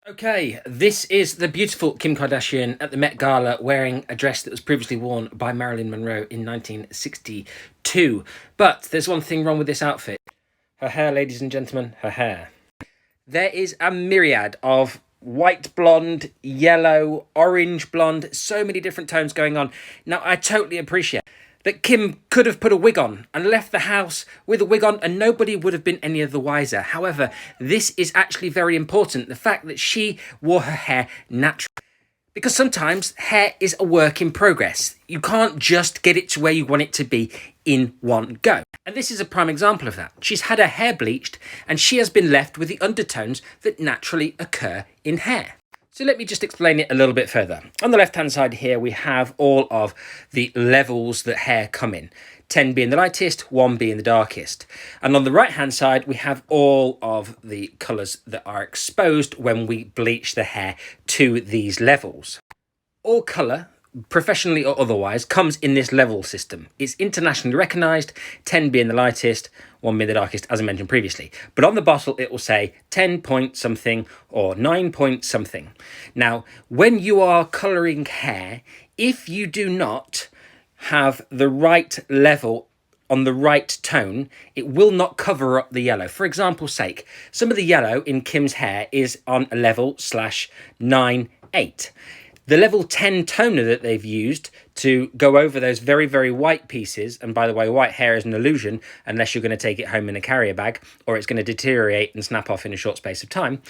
Okay, this is the beautiful Kim Kardashian at the Met Gala wearing a dress that was previously worn by Marilyn Monroe in 1962. But there's one thing wrong with this outfit. Her hair, ladies and gentlemen, her hair. There is a myriad of white blonde, yellow, orange blonde, so many different tones going on. Now, I totally appreciate that Kim could have put a wig on and left the house with a wig on and nobody would have been any of the wiser. However, this is actually very important, the fact that she wore her hair natural. Because sometimes hair is a work in progress. You can't just get it to where you want it to be in one go. And this is a prime example of that. She's had her hair bleached and she has been left with the undertones that naturally occur in hair. So let me just explain it a little bit further. On the left-hand side here, we have all of the levels that hair come in. 10 being the lightest, 1 being the darkest. And on the right-hand side, we have all of the colours that are exposed when we bleach the hair to these levels. All colour, professionally or otherwise, comes in this level system. It's internationally recognised, 10 being the lightest, 1 being the darkest, as I mentioned previously. But on the bottle, it will say 10 point something or 9 point something. Now, when you are colouring hair, if you do not have the right level on the right tone, it will not cover up the yellow. For example's sake, some of the yellow in Kim's hair is on a level /9, 8. The level 10 toner that they've used to go over those very, very white pieces, and by the way, white hair is an illusion unless you're going to take it home in a carrier bag, or it's going to deteriorate and snap off in a short space of time.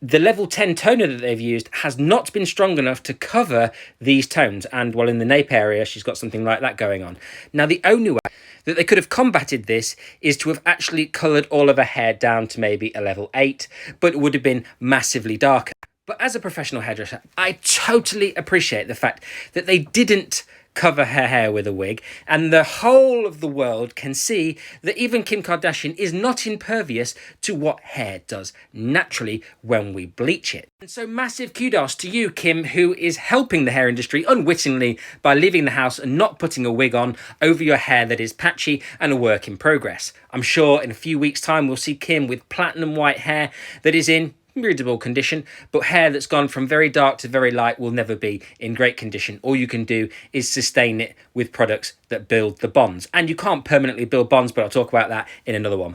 The level 10 toner that they've used has not been strong enough to cover these tones, and well, in the nape area, she's got something like that going on. Now, the only way that they could have combated this is to have actually coloured all of her hair down to maybe a level 8, but it would have been massively darker. But as a professional hairdresser, I totally appreciate the fact that they didn't cover her hair with a wig, and the whole of the world can see that even Kim Kardashian is not impervious to what hair does naturally when we bleach it. And so massive kudos to you, Kim, who is helping the hair industry unwittingly by leaving the house and not putting a wig on over your hair that is patchy and a work in progress. I'm sure in a few weeks' time we'll see Kim with platinum white hair that is in readable condition, but hair that's gone from very dark to very light will never be in great condition. All you can do is sustain it with products that build the bonds, and you can't permanently build bonds, but I'll talk about that in another one.